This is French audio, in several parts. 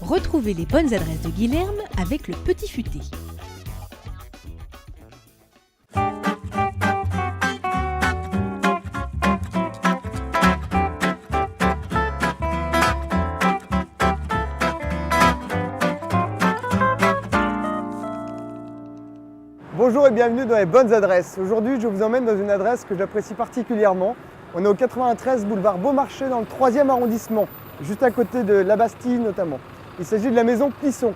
Retrouvez les bonnes adresses de Guilherme avec le Petit Futé. Bonjour et bienvenue dans les bonnes adresses. Aujourd'hui, je vous emmène dans une adresse que j'apprécie particulièrement. On est au 93 boulevard Beaumarchais dans le 3e arrondissement, juste à côté de la Bastille notamment. Il s'agit de la maison Plisson.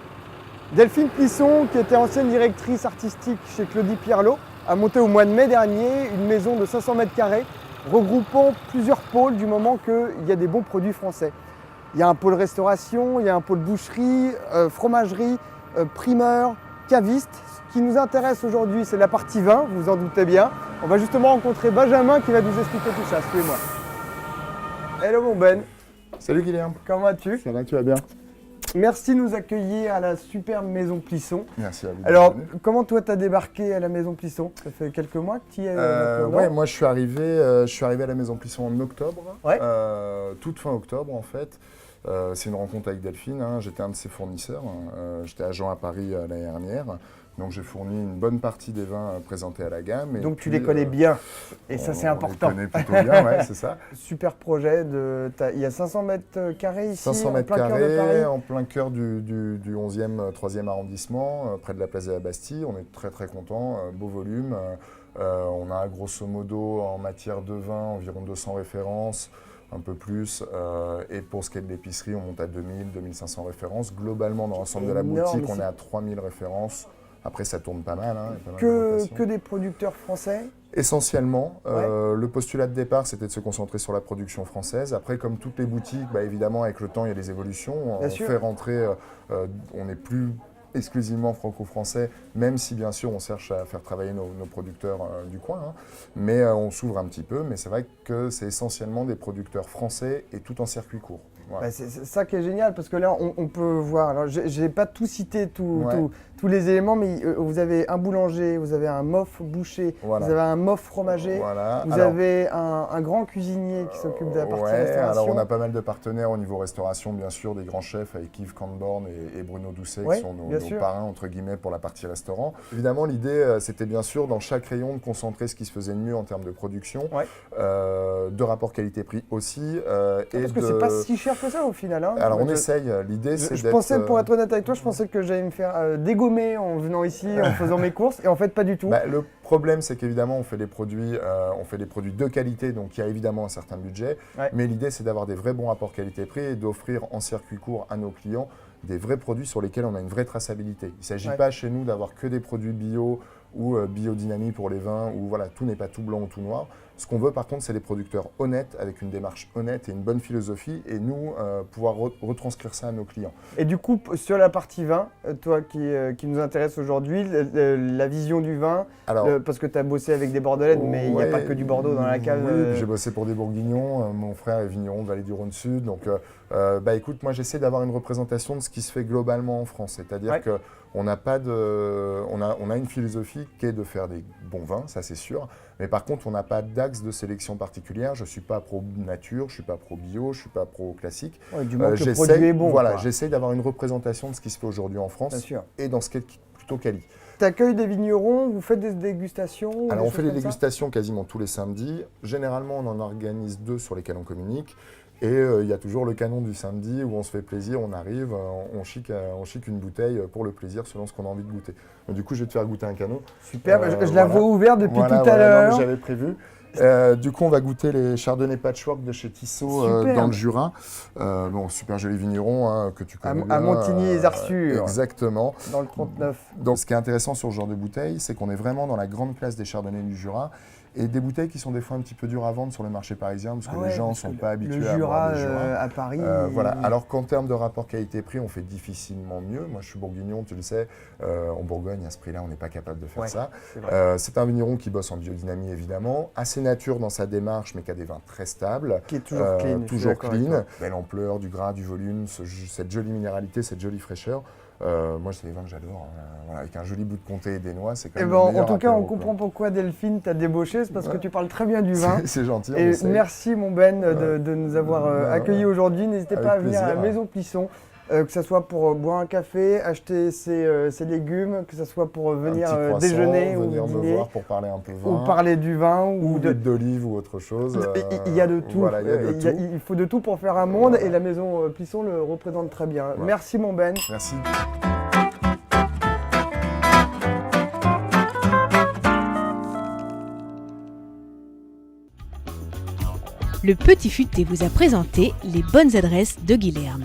Delphine Plisson, qui était ancienne directrice artistique chez Claudie Pierlot, a monté au mois de mai dernier une maison de 500 mètres carrés regroupant plusieurs pôles du moment qu'il y a des bons produits français. Il y a un pôle restauration, il y a un pôle boucherie, fromagerie, primeur, caviste. Ce qui nous intéresse aujourd'hui, c'est la partie vin, vous vous en doutez bien. On va justement rencontrer Benjamin qui va nous expliquer tout ça. Suivez-moi. Hello mon Ben. Salut Guilherme. Comment vas-tu? Ça va, tu vas bien? Merci de nous accueillir à la superbe maison Plisson. Merci à vous. Alors, comment toi t'as débarqué à la maison Plisson? Ça fait quelques mois que tu y es Ouais, moi je suis arrivé à la maison Plisson en octobre, Ouais. toute fin octobre en fait. C'est une rencontre avec Delphine, hein. J'étais un de ses fournisseurs, j'étais agent à Paris l'année dernière. Donc j'ai fourni une bonne partie des vins présentés à la gamme. Donc tu les connais bien, et ça c'est important. On les connaît plutôt bien, ouais, c'est ça. Super projet, il y a 500 mètres carrés ici, 500 en mètres plein cœur de carrés, Paris. en plein cœur du 11e, 3e arrondissement, près de la place de la Bastille. On est très très contents, beau volume. On a grosso modo en matière de vin environ 200 références. Un peu plus, et pour ce qui est de l'épicerie, on monte à 2500 références. Globalement, dans l'ensemble de la boutique, on est à 3000 références. Après, ça tourne pas mal. Hein, que des producteurs français? Essentiellement, Ouais. le postulat de départ, c'était de se concentrer sur la production française. Après, comme toutes les boutiques, évidemment, avec le temps, il y a des évolutions. Bien On sûr. fait rentrer, on n'est plus exclusivement franco-français, même si bien sûr on cherche à faire travailler nos producteurs du coin, hein. Mais on s'ouvre un petit peu, mais c'est vrai que c'est essentiellement des producteurs français et tout en circuit court. Voilà. C'est ça qui est génial, parce que là on peut voir, alors j'ai pas tout cité, Ouais. tous les éléments, mais vous avez un boulanger, vous avez un mof boucher, Voilà. vous avez un mof fromager, Voilà. vous avez un grand cuisinier qui s'occupe de la partie restauration. Alors on a pas mal de partenaires au niveau restauration, bien sûr, des grands chefs avec Yves Canborn et Bruno Doucet, Ouais, qui sont bien nos sûr. parrains, entre guillemets, pour la partie restaurant. Évidemment, l'idée, c'était bien sûr, dans chaque rayon, de concentrer ce qui se faisait de mieux en termes de production, Ouais. de rapport qualité-prix aussi. Parce que c'est pas si cher que ça au final. Hein. Alors on essaye, l'idée c'est Je d'être... pensais, pour être honnête avec toi, je pensais que j'allais me faire dégommer en venant ici, en faisant mes courses, et en fait pas du tout. Le problème, c'est qu'évidemment, on fait des produits de qualité, donc il y a évidemment un certain budget. Ouais. Mais l'idée, c'est d'avoir des vrais bons rapports qualité-prix et d'offrir en circuit court à nos clients des vrais produits sur lesquels on a une vraie traçabilité. Il ne s'agit Ouais. pas chez nous d'avoir que des produits bio ou biodynamie pour les vins, où voilà, tout n'est pas tout blanc ou tout noir. Ce qu'on veut par contre, c'est des producteurs honnêtes, avec une démarche honnête et une bonne philosophie, et nous, pouvoir retranscrire ça à nos clients. Et du coup, sur la partie vin, toi qui nous intéresse aujourd'hui, la vision du vin, Alors, parce que tu as bossé avec des Bordelais, mais il n'y a pas que du Bordeaux dans la cave. Oui, puis j'ai bossé pour des Bourguignons, mon frère est vigneron de Vallée-du-Rhône Sud, donc écoute, moi j'essaie d'avoir une représentation de ce qui se fait globalement en France, c'est-à-dire Ouais. que on a une philosophie qui est de faire des bons vins, ça c'est sûr, mais par contre on n'a pas d'axe de sélection particulière. Je ne suis pas pro nature, je ne suis pas pro bio, je ne suis pas pro classique. Ouais, du moment que le produit est bon. Voilà, quoi. j'essaie d'avoir une représentation de ce qui se fait aujourd'hui en France Bien sûr. et dans ce qui est plutôt quali. Tu accueilles des vignerons, vous faites des dégustations? Alors des on fait choses des comme ça dégustations quasiment tous les samedis. Généralement on en organise 2 sur lesquels on communique. Et il y a toujours le canon du samedi où on se fait plaisir, on arrive, on chique une bouteille pour le plaisir selon ce qu'on a envie de goûter. Donc, du coup, je vais te faire goûter un canon. Super, je la vois ouverte depuis tout à l'heure. J'avais prévu. Du coup, on va goûter les Chardonnay Patchwork de chez Tissot dans le Jura. Super joli vigneron, hein, que tu connais bien. À Montigny-les-Arçures. Exactement. Dans le 39. Donc, ce qui est intéressant sur ce genre de bouteille, c'est qu'on est vraiment dans la grande classe des Chardonnays du Jura. Et des bouteilles qui sont des fois un petit peu dures à vendre sur le marché parisien, parce que les gens ne sont pas habitués à boire du Jura. À Paris. Voilà. Alors qu'en termes de rapport qualité-prix, on fait difficilement mieux. Moi, je suis bourguignon, tu le sais. En Bourgogne, à ce prix-là, on n'est pas capable de faire ça. C'est un vigneron qui bosse en biodynamie, évidemment. Assez nature dans sa démarche, mais qui a des vins très stables. Qui est toujours clean. Toujours clean. Belle ampleur, du gras, du volume, cette jolie minéralité, cette jolie fraîcheur. Moi, c'est les vins que j'adore. Avec un joli bout de comté et des noix, c'est quand même le meilleur en tout cas, on apéro, comprend pourquoi Delphine t'a débauché, c'est parce que tu parles très bien du vin. C'est gentil. Et merci mon Ben de nous avoir accueillis aujourd'hui. N'hésitez pas à venir à la plaisir. Maison Plisson que ce soit pour boire un café, acheter ses légumes, que ce soit pour venir Un petit croissant, déjeuner venir ou me dîner, voir pour parler un peu vin, ou parler du vin ou d'huile d'olive ou autre chose. Il y a de tout. Voilà, il y a de tout. Il faut de tout pour faire un monde Voilà. et la maison Plisson le représente très bien. Voilà. Merci mon Ben. Merci. Le Petit Futé vous a présenté les bonnes adresses de Guilherme.